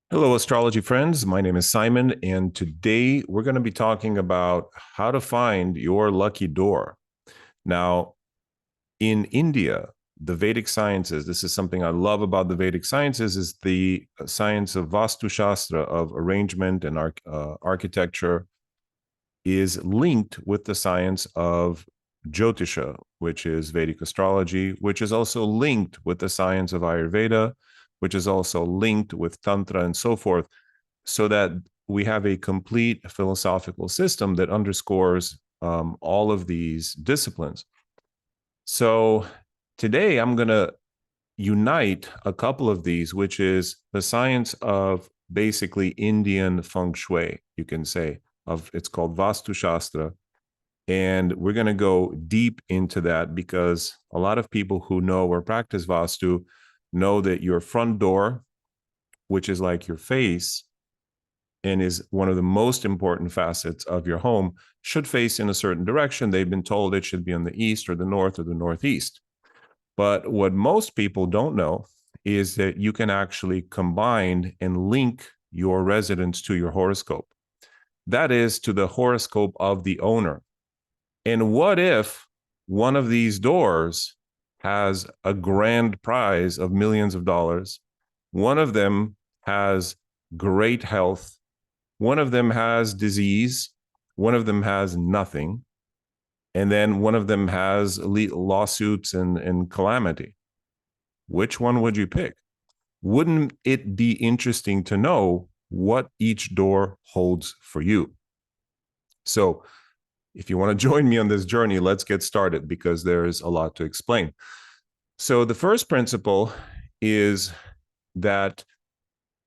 Hello, astrology friends. My name is Simon, and today we're going to be talking about how to find your lucky door. Now, in India, the Vedic sciences, this is something I love about the Vedic sciences, is the science of Vastu Shastra, of arrangement and architecture, is linked with the science of Jyotisha, which is Vedic astrology, which is also linked with the science of Ayurveda, which is also linked with Tantra and so forth, so that we have a complete philosophical system that underscores all of these disciplines. So today I'm going to unite a couple of these, which is the science of basically Indian feng shui, you can say, of it's called Vastu Shastra. And we're going to go deep into that because a lot of people who know or practice Vastu know that your front door, which is like your face, and is one of the most important facets of your home, should face in a certain direction. They've been told it should be on the east or the north or the northeast. But what most people don't know is that you can actually combine and link your residence to your horoscope. That is, to the horoscope of the owner. And what if one of these doors has a grand prize of millions of dollars? One of them has great health. One of them has disease. One of them has nothing. And then one of them has lawsuits and calamity. Which one would you pick? Wouldn't it be interesting to know what each door holds for you? So, if you want to join me on this journey, let's get started because there's a lot to explain. So, the first principle is that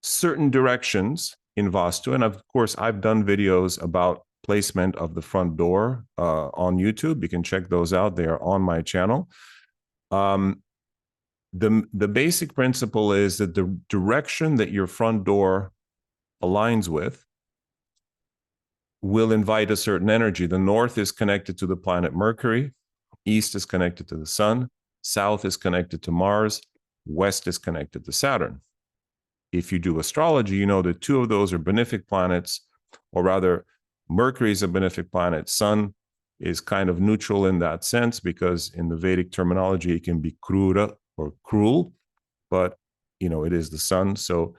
certain directions in Vastu, and of course, I've done videos about placement of the front door on YouTube. You can check those out. They are on my channel. The basic principle is that the direction that your front door aligns with will invite a certain energy. The north is connected to the planet Mercury, east is connected to the sun, south is connected to Mars, west is connected to Saturn. If you do astrology, you know that two of those are benefic planets, or rather, Mercury is a benefic planet. Sun is kind of neutral in that sense because in the Vedic terminology, it can be krura or cruel, but it is the sun. So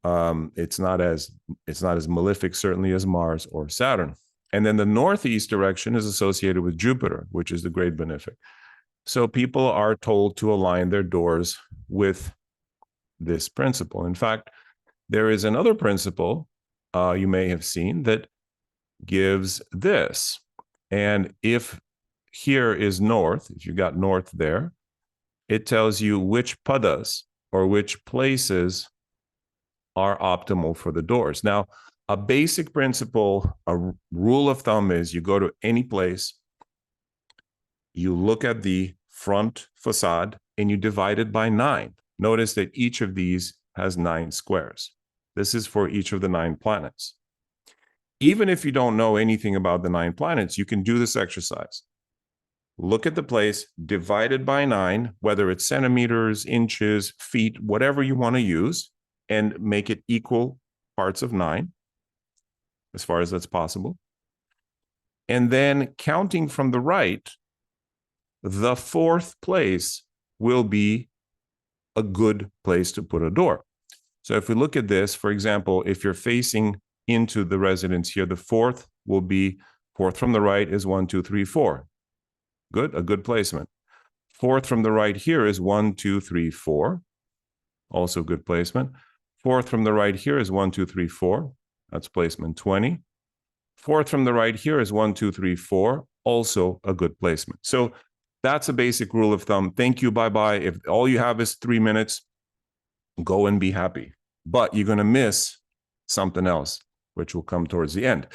it's not as malefic certainly as Mars or Saturn. And then the northeast direction is associated with Jupiter, which is the great benefic. So people are told to align their doors with this principle. In fact, there is another principle you may have seen that gives this. And if here is north, if you got north there, it tells you which padas or which places are optimal for the doors. Now, a basic principle, a rule of thumb is you go to any place, you look at the front facade, and you divide it by 9. Notice that each of these has 9 squares. This is for each of the 9 planets. Even if you don't know anything about the 9 planets, you can do this exercise. Look at the place, divide it by 9, whether it's centimeters, inches, feet, whatever you want to use, and make it equal parts of 9, as far as that's possible. And then counting from the right, the 4th place will be a good place to put a door. So if we look at this, for example, if you're facing into the residence here, the 4th will be 4th from the right is 1, 2, 3, 4. Good, a good placement. 4th from the right here is 1, 2, 3, 4. Also good placement. 4th from the right here is 1, 2, 3, 4. That's placement 20. 4th from the right here is 1, 2, 3, 4. Also a good placement. So that's a basic rule of thumb. Thank you. Bye-bye. If all you have is 3 minutes, go and be happy. But you're going to miss something else, which will come towards the end.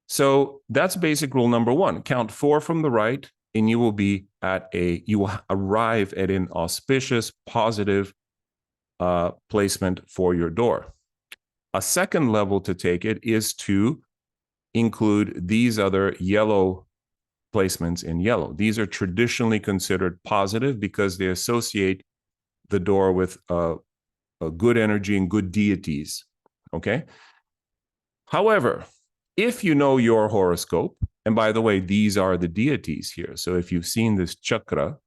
So that's basic rule number 1. Count 4 from the right, and you will arrive at an auspicious, positive placement for your door. A second level to take it is to include these other yellow placements in yellow. These are traditionally considered positive because they associate the door with good energy and good deities. Okay. However, if you know your horoscope, and by the way, these are the deities here. So if you've seen this chakra,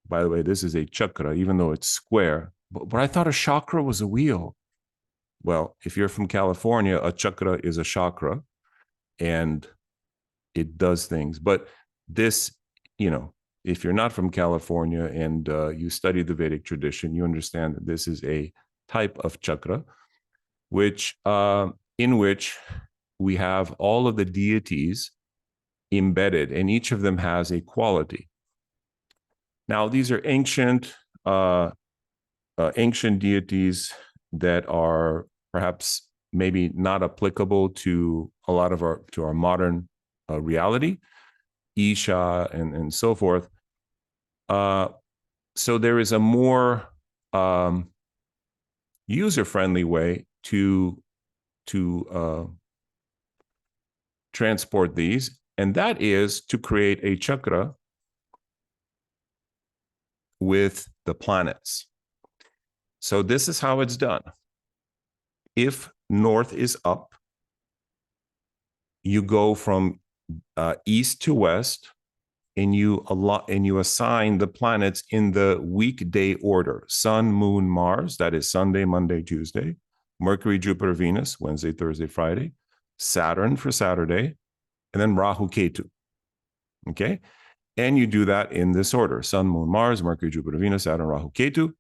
by the way, this is a chakra, even though it's square. But I thought a chakra was a wheel. Well, if you're from California, a chakra is a chakra and it does things. But this, if you're not from California and you study the Vedic tradition, you understand that this is a type of chakra, in which we have all of the deities embedded, and each of them has a quality. Now, these are ancient deities that are perhaps maybe not applicable to a lot of our modern reality, Isha and so forth. So there is a more user-friendly way to transport these, and that is to create a chakra with the planets. So this is how it's done. If north is up, you go from east to west, and you assign the planets in the weekday order: Sun, Moon, Mars, that is Sunday, Monday, Tuesday; Mercury, Jupiter, Venus, Wednesday, Thursday, Friday; Saturn for Saturday; and then Rahu, Ketu. Okay. And you do that in this order: Sun, Moon, Mars, Mercury, Jupiter, Venus, Saturn, Rahu, Ketu.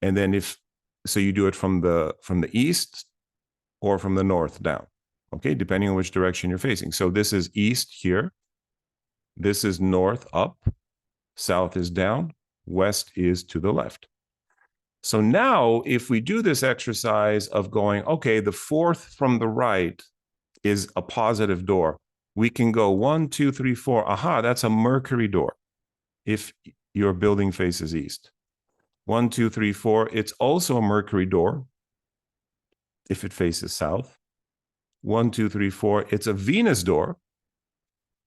And then you do it from the east or from the north down. Okay. Depending on which direction you're facing. So this is east here. This is north up. South is down. West is to the left. So now if we do this exercise of going, okay, the fourth from the right is a positive door, we can go 1, 2, 3, 4. Aha, that's a Mercury door if your building faces east. 1, 2, 3, 4. It's also a Mercury door if it faces south. 1, 2, 3, 4. It's a Venus door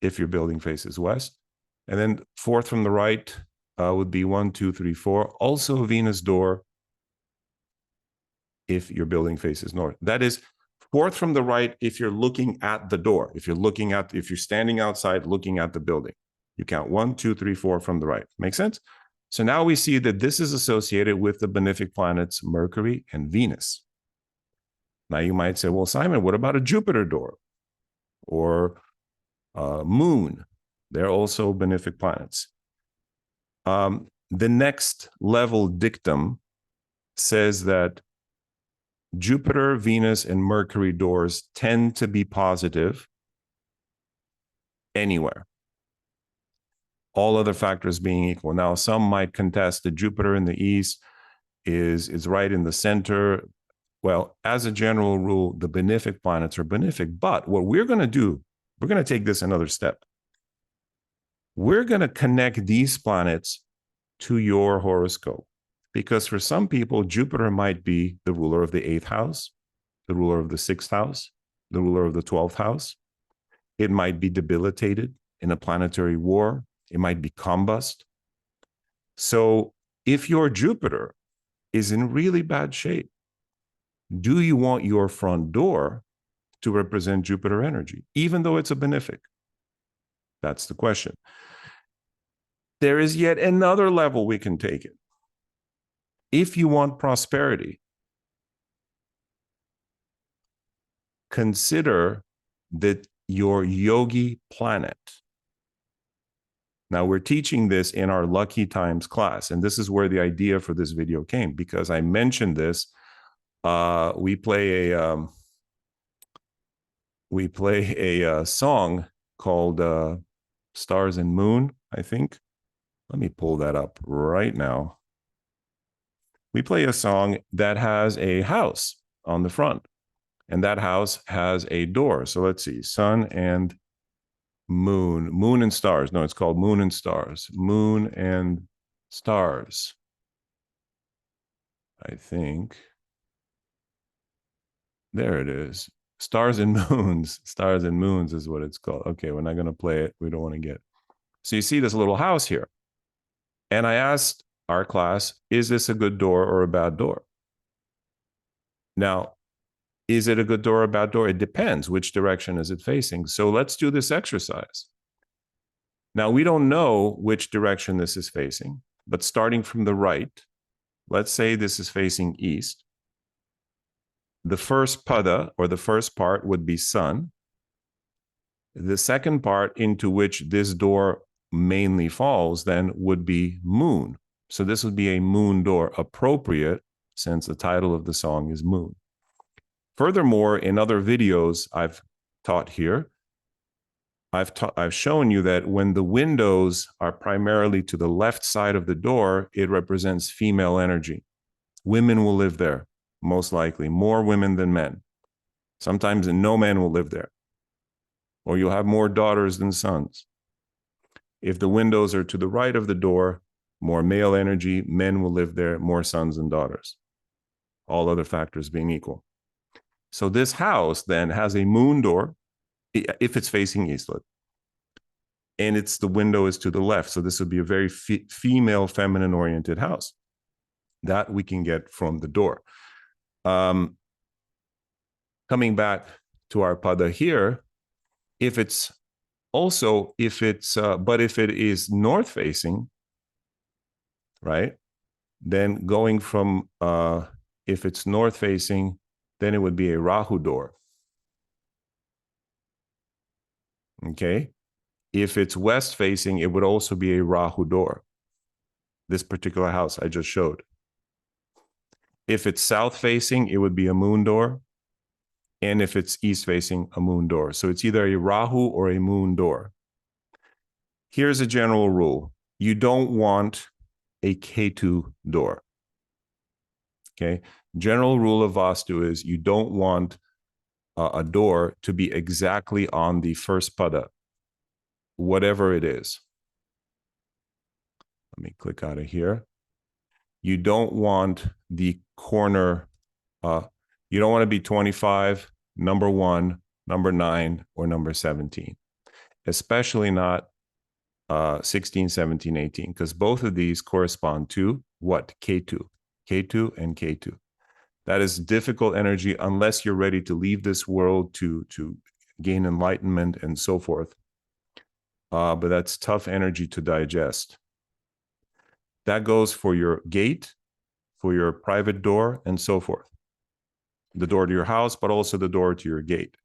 if your building faces west. And then fourth from the right would be 1, 2, 3, 4. Also a Venus door if your building faces north. That is fourth from the right if you're looking at the door. If you're standing outside looking at the building, you count 1, 2, 3, 4 from the right. Make sense? So now we see that this is associated with the benefic planets Mercury and Venus. Now you might say, well, Simon, what about a Jupiter door or Moon? They're also benefic planets. The next level dictum says that Jupiter, Venus, and Mercury doors tend to be positive anywhere, all other factors being equal. Now, some might contest that Jupiter in the east is right in the center. Well, as a general rule, the benefic planets are benefic. But what we're going to do, we're going to take this another step. We're going to connect these planets to your horoscope. Because for some people, Jupiter might be the ruler of the 8th house, the ruler of the 6th house, the ruler of the 12th house. It might be debilitated in a planetary war. It might be combust. So if your Jupiter is in really bad shape, do you want your front door to represent Jupiter energy, even though it's a benefic? That's the question. There is yet another level we can take it. If you want prosperity, consider that your Yogi planet. Now, we're teaching this in our Lucky Times class, and this is where the idea for this video came, because I mentioned this. We play a song called Stars and Moon, I think. Let me pull that up right now. We play a song that has a house on the front, and that house has a door. So let's see, sun and moon and stars. No, it's called Moon and Stars. Moon and Stars, I think. There it is. Stars and Moons. Stars and Moons is what it's called. Okay, we're not going to play it. We don't want to get. So you see this little house here. And I asked our class, is this a good door or a bad door? Now, is it a good door or a bad door? It depends. Which direction is it facing? So let's do this exercise. Now, we don't know which direction this is facing, but starting from the right, let's say this is facing east. The first pada, or the first part, would be sun. The second part into which this door mainly falls then would be moon. So this would be a moon door, appropriate, since the title of the song is Moon. Furthermore, in other videos I've taught here, I've shown you that when the windows are primarily to the left side of the door, it represents female energy. Women will live there, most likely, more women than men. Sometimes no men will live there. Or you'll have more daughters than sons. If the windows are to the right of the door, more male energy, men will live there, more sons and daughters. All other factors being equal. So this house then has a moon door, if it's facing eastward. And the window is to the left. So this would be a very female, feminine oriented house. That we can get from the door. Coming back to our pada here, if it is north facing, right? Then going from, if it's north facing, then it would be a Rahu door. Okay. If it's west facing, it would also be a Rahu door. This particular house I just showed. If it's south facing, it would be a moon door. And if it's east facing, a moon door. So it's either a Rahu or a moon door. Here's a general rule. You don't want a Ketu door. Okay. General rule of Vastu is you don't want a door to be exactly on the first pada, whatever it is. Let me click out of here. You don't want the corner, you don't want to be 25, number 1, number 9, or number 17, especially not 16, 17, 18, because both of these correspond to what? Ketu. Ketu and Ketu. That is difficult energy unless you're ready to leave this world to gain enlightenment and so forth. But that's tough energy to digest. That goes for your gate, for your private door, and so forth. The door to your house, but also the door to your gate.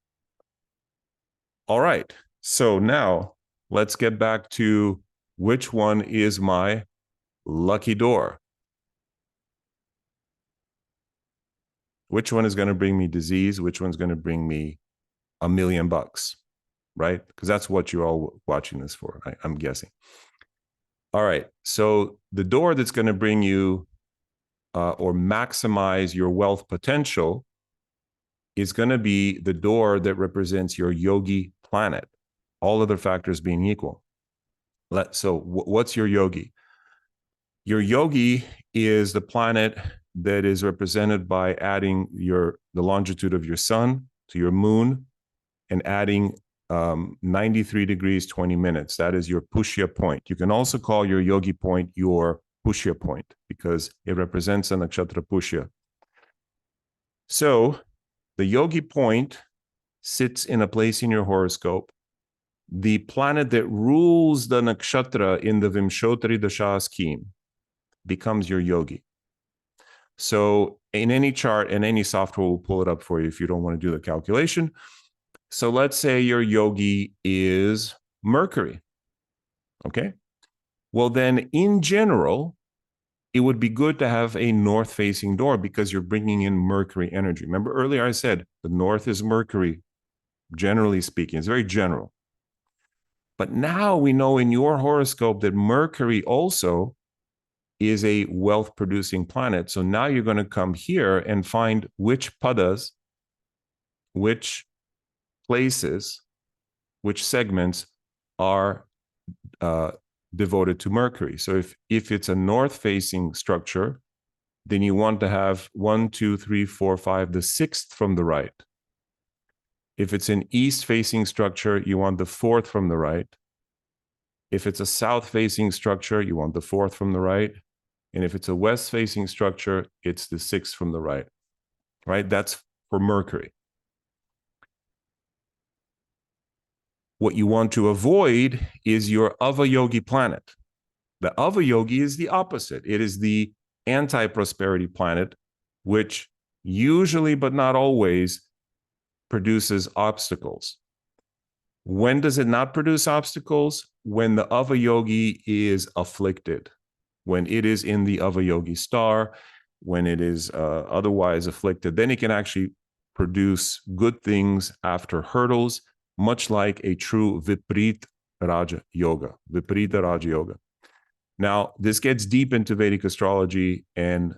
All right. So now let's get back to which one is my lucky door. Which one is going to bring me disease? Which one's going to bring me $1 million, right? Because that's what you're all watching this for, I'm guessing. All right. So the door that's going to bring you or maximize your wealth potential is going to be the door that represents your Yogi planet, all other factors being equal. So what's your Yogi? Your Yogi is the planet that is represented by adding the longitude of your sun to your moon and adding 93 degrees, 20 minutes. That is your Pushya point. You can also call your Yogi point your Pushya point because it represents a nakshatra Pushya. So the Yogi point sits in a place in your horoscope. The planet that rules the nakshatra in the Vimshotri Dasha scheme becomes your Yogi. So in any chart and any software will pull it up for you if you don't want to do the calculation. So let's say your Yogi is Mercury. Okay. Well, then in general, it would be good to have a north-facing door because you're bringing in Mercury energy. Remember earlier I said the north is Mercury, generally speaking. It's very general. But now we know in your horoscope that Mercury also is a wealth-producing planet. So now you're going to come here and find which padas, which places, which segments are devoted to Mercury. So if it's a north-facing structure, then you want to have 1, 2, 3, 4, 5, the 6th from the right. If it's an east-facing structure, you want the 4th from the right. If it's a south-facing structure, you want the 4th from the right. And if it's a west-facing structure, it's the 6th from the right. right? That's for Mercury. What you want to avoid is your Avayogi planet. The Avayogi is the opposite. It is the anti-prosperity planet, which usually, but not always, produces obstacles. When does it not produce obstacles? When the Avayogi is afflicted, when it is in the Avayogi star, when it is otherwise afflicted, then it can actually produce good things after hurdles, much like a true Viparita Raja Yoga, Viparita Raja Yoga. Now, this gets deep into Vedic astrology and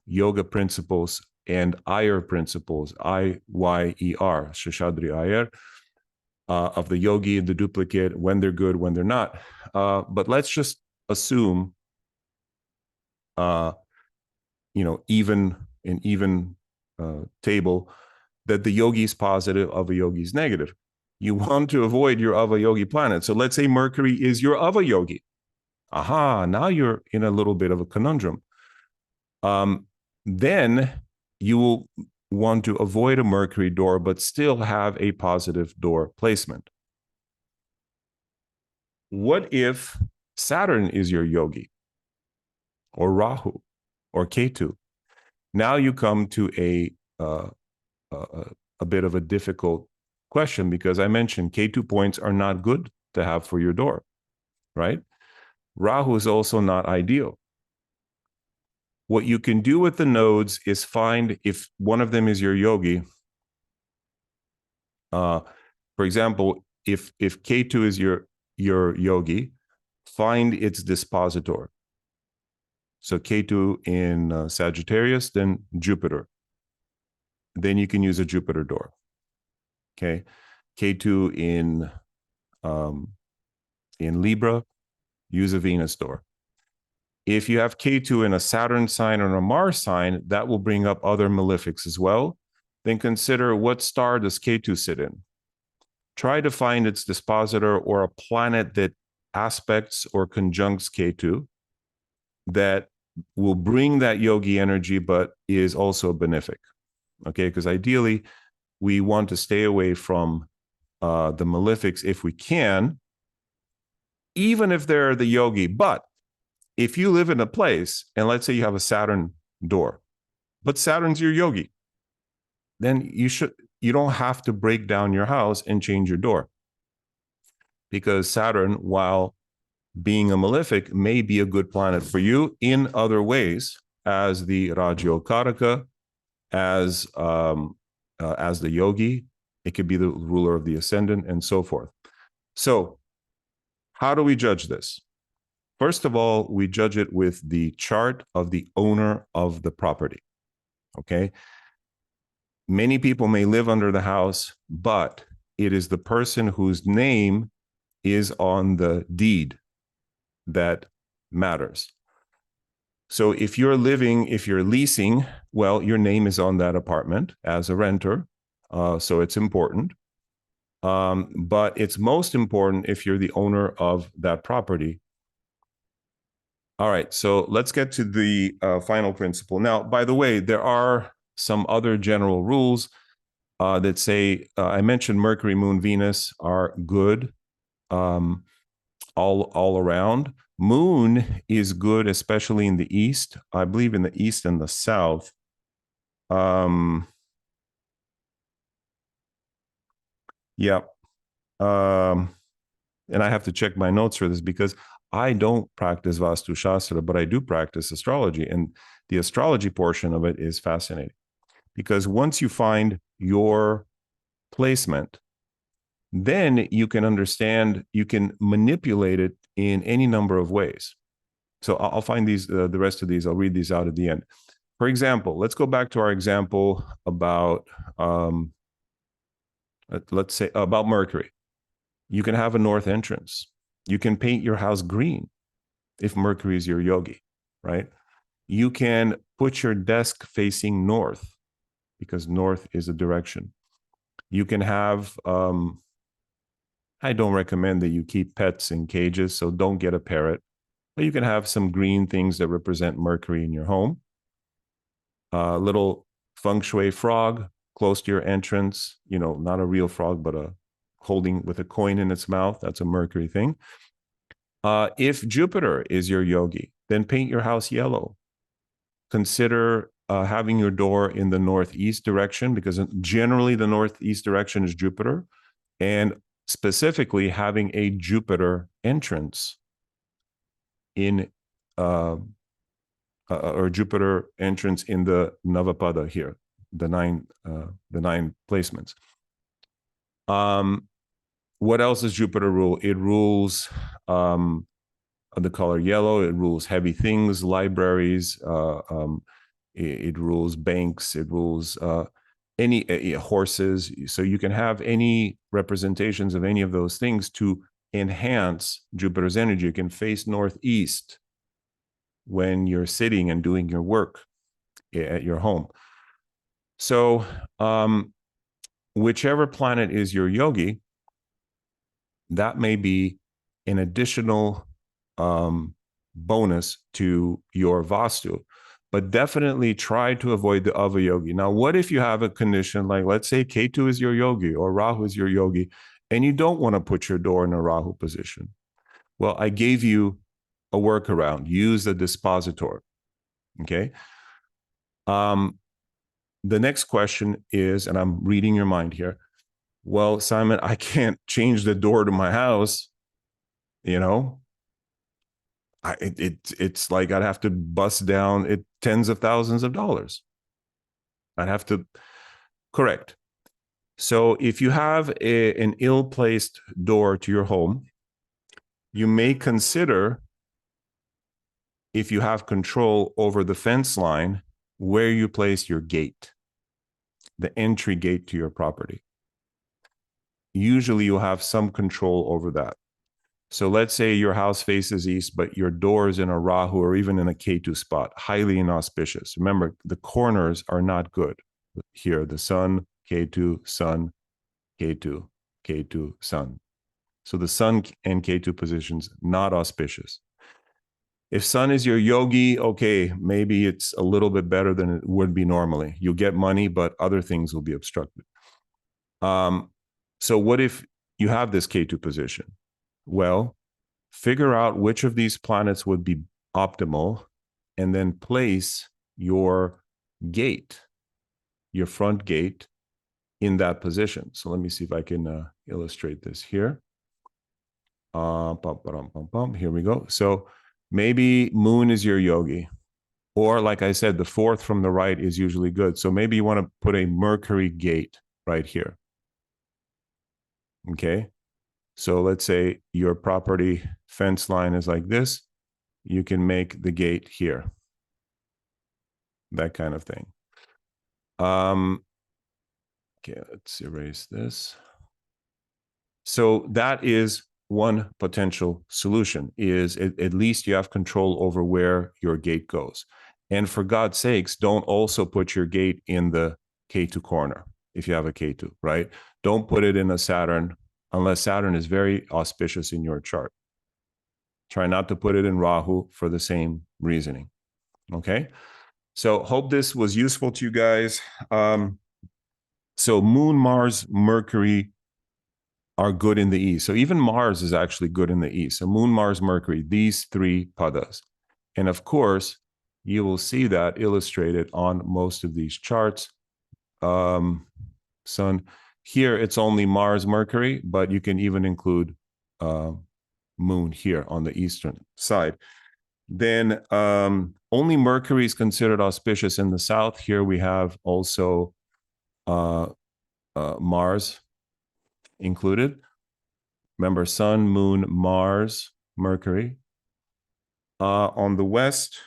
yoga principles and Iyer principles, I-Y-E-R, Shashadri Iyer, of the yogi and the duplicate, when they're good, when they're not. But let's just assume, even an even table, that the yogi is positive, Avayogi is negative. You want to avoid your Avayogi planet. So let's say Mercury is your Avayogi. Aha, now you're in a little bit of a conundrum. Then you will want to avoid a Mercury door, but still have a positive door placement. What if Saturn is your yogi, or Rahu, or Ketu? Now you come to a bit of a difficult question, because I mentioned Ketu points are not good to have for your door, right? Rahu is also not ideal. What you can do with the nodes is find, if one of them is your yogi, for example, if Ketu is your yogi, find its dispositor. So Ketu in Sagittarius, then Jupiter. Then you can use a Jupiter door. Okay, Ketu in Libra, use a Venus door. If you have Ketu in a Saturn sign or a Mars sign, that will bring up other malefics as well. Then consider, what star does Ketu sit in? Try to find its dispositor or a planet that aspects or conjuncts Ketu that will bring that yogi energy, but is also benefic. Okay, because ideally, we want to stay away from the malefics if we can, even if they're the yogi. But if you live in a place, and let's say you have a Saturn door, but Saturn's your yogi, then you don't have to break down your house and change your door, because Saturn, while being a malefic, may be a good planet for you in other ways, as the Rajyokaraka, as the yogi. It could be the ruler of the ascendant, and so forth. So how do we judge this? First of all, we judge it with the chart of the owner of the property. Okay. Many people may live under the house, but it is the person whose name is on the deed that matters. So if you're leasing, well, your name is on that apartment as a renter. So it's important. But it's most important if you're the owner of that property. All right, so let's get to the final principle. Now, by the way, there are some other general rules that say, I mentioned Mercury, Moon, Venus are good all around. Moon is good, especially in the East. I believe in the East and the South. Yeah. And I have to check my notes for this, because I don't practice Vastu Shastra, but I do practice astrology. And the astrology portion of it is fascinating, because once you find your placement, then you can understand, you can manipulate it in any number of ways. So I'll find these, the rest of these, I'll read these out at the end. For example, let's go back to our example about, let's say about Mercury. You can have a north entrance. You can paint your house green if Mercury is your yogi, right? You can put your desk facing north, because north is a direction. You can have, I don't recommend that you keep pets in cages, so don't get a parrot. But you can have some green things that represent Mercury in your home. Little feng shui frog close to your entrance, not a real frog, but a holding with a coin in its mouth. That's a Mercury thing. If Jupiter is your yogi, then paint your house yellow. Consider having your door in the northeast direction, because generally the northeast direction is Jupiter, and specifically having a Jupiter entrance in or Jupiter entrance in the Navapada here, the nine placements. What else does Jupiter rule? It rules the color yellow. It rules heavy things, libraries. It rules banks. It rules any horses. So you can have any representations of any of those things to enhance Jupiter's energy. You can face northeast when you're sitting and doing your work at your home. So whichever planet is your yogi, that may be an additional bonus to your Vastu. But definitely try to avoid the Ava yogi. Now, what if you have a condition like, let's say Ketu is your yogi or Rahu is your yogi, and you don't want to put your door in a Rahu position? Well, I gave you a workaround. Use the dispositor. Okay. The next question is, and I'm reading your mind here. Well, Simon, I can't change the door to my house. It's like I'd have to bust down tens of thousands of dollars. I'd have to correct. So if you have an ill-placed door to your home, you may consider, if you have control over the fence line, where you place your gate, the entry gate to your property. Usually you'll have some control over that. So let's say your house faces east, but your door is in a Rahu or even in a Ketu spot, highly inauspicious. Remember, the corners are not good. Here, the sun, Ketu, sun, Ketu, Ketu, sun. So the sun and Ketu positions, not auspicious. If sun is your yogi, okay, maybe it's a little bit better than it would be normally. You'll get money, but other things will be obstructed. So what if you have this Ketu position? Well, figure out which of these planets would be optimal and then place your gate, your front gate, in that position. So let me see if I can illustrate this here. Here we go. So maybe moon is your yogi. Or like I said, the fourth from the right is usually good. So maybe you want to put a Mercury gate right here. Okay. So let's say your property fence line is like this. You can make the gate here. That kind of thing. Okay, let's erase this. So that is one potential solution, is at least you have control over where your gate goes. And for God's sakes, don't also put your gate in the Ketu corner if you have a Ketu, right? Don't put it in a Saturn unless Saturn is very auspicious in your chart. Try not to put it in Rahu for the same reasoning. Okay. So hope this was useful to you guys. So Moon, Mars, Mercury are good in the East. So even Mars is actually good in the East. So Moon, Mars, Mercury, these three padas. And of course, you will see that illustrated on most of these charts. Sun. Here, it's only Mars, Mercury, but you can even include Moon here on the eastern side. Then only Mercury is considered auspicious in the south. Here we have also Mars included. Remember, Sun, Moon, Mars, Mercury. On the west,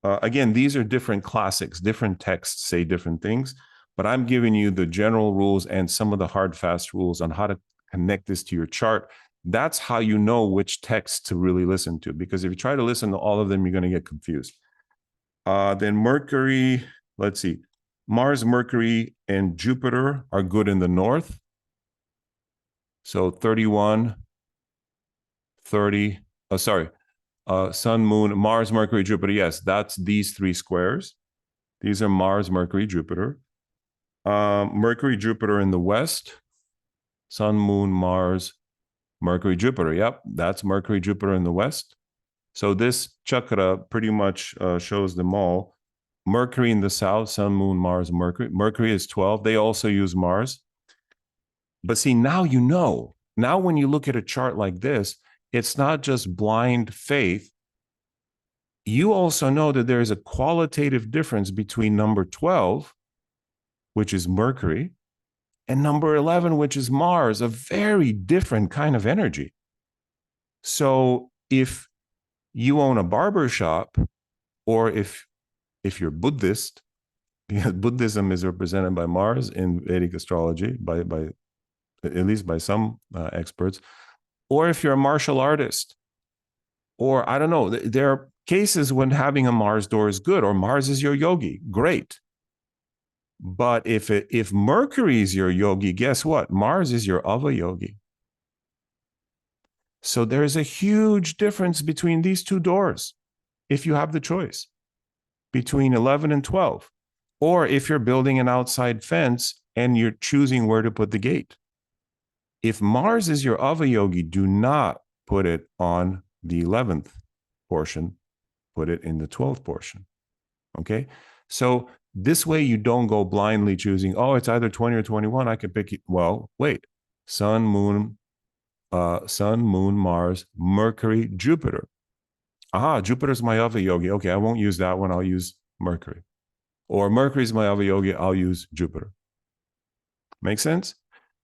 again, these are different classics. Different texts say different things, but I'm giving you the general rules and some of the hard, fast rules on how to connect this to your chart. That's how you know which text to really listen to, because if you try to listen to all of them, you're going to get confused. Then Mercury, let's see, Mars, Mercury, and Jupiter are good in the north. So 31, 30, Sun, Moon, Mars, Mercury, Jupiter. Yes, that's these three squares. These are Mars, Mercury, Jupiter. Mercury, Jupiter in the west, Sun, Moon, Mars, Mercury, Jupiter. Yep, that's Mercury, Jupiter in the west. So this chakra pretty much shows them all. Mercury in the south, Sun, Moon, Mars, Mercury. Mercury is 12. They also use Mars. But see, now you know. Now when you look at a chart like this, it's not just blind faith. You also know that there is a qualitative difference between number 12, which is Mercury, and number 11, which is Mars, a very different kind of energy. So if you own a barber shop, or if you're Buddhist, because Buddhism is represented by Mars in Vedic astrology, by at least by some experts, or if you're a martial artist, or I don't know, there are cases when having a Mars door is good, or Mars is your yogi, great. But if Mercury is your yogi, guess what? Mars is your Ava yogi. So there's a huge difference between these two doors, if you have the choice, between 11 and 12. Or if you're building an outside fence and you're choosing where to put the gate. If Mars is your Ava yogi, do not put it on the 11th portion, put it in the 12th portion. Okay? So this way you don't go blindly choosing, oh, it's either 20 or 21. I can pick it. Well, wait. Sun, Moon, Mars, Mercury, Jupiter. Aha, Jupiter's my Ava yogi. Okay, I won't use that one. I'll use Mercury. Or Mercury's my Ava yogi. I'll use Jupiter. Make sense?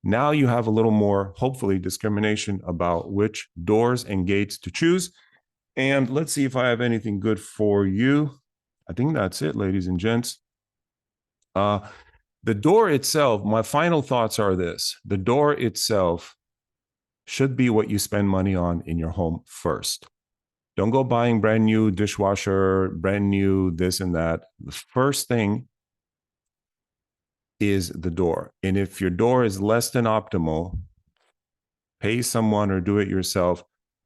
Now you have a little more, hopefully, discrimination about which doors and gates to choose. And let's see if I have anything good for you. I think that's it, ladies and gents. The door itself, my final thoughts are this. The door itself should be what you spend money on in your home first. Don't go buying brand new dishwasher, brand new this and that. The first thing is the door. And if your door is less than optimal, pay someone or do it yourself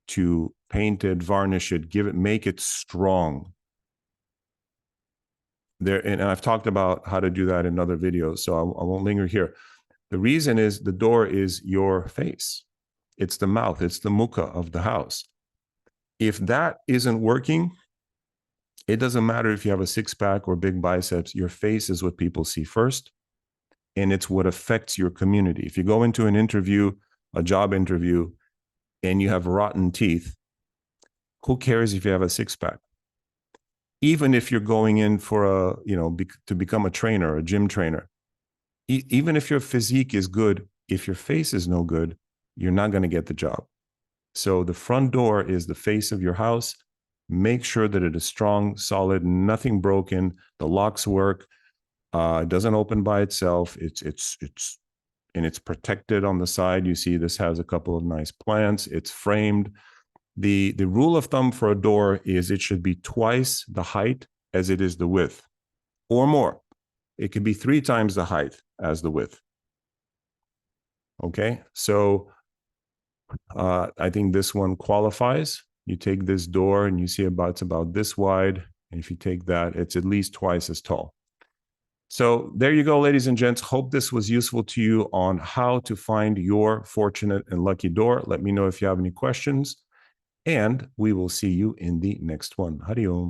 to paint it, varnish it, make it strong. And I've talked about how to do that in other videos, so I won't linger here. The reason is the door is your face. It's the mouth, it's the mukha of the house. If that isn't working, it doesn't matter if you have a six-pack or big biceps, your face is what people see first, and it's what affects your community. If you go into an interview, a job interview, and you have rotten teeth, who cares if you have a six-pack? Even if you're going in for to become a trainer, a gym trainer, even if your physique is good, if your face is no good, you're not going to get the job. So the front door is the face of your house. Make sure that it is strong, solid, nothing broken. The locks work. It doesn't open by itself. It's protected on the side. You see this has a couple of nice plants. It's framed. The rule of thumb for a door is it should be twice the height as it is the width, or more. It can be 3 times the height as the width. Okay, so I think this one qualifies. You take this door and you see it's about this wide. And if you take that, it's at least twice as tall. So there you go, ladies and gents. Hope this was useful to you on how to find your fortunate and lucky door. Let me know if you have any questions. And we will see you in the next one. Hari Om.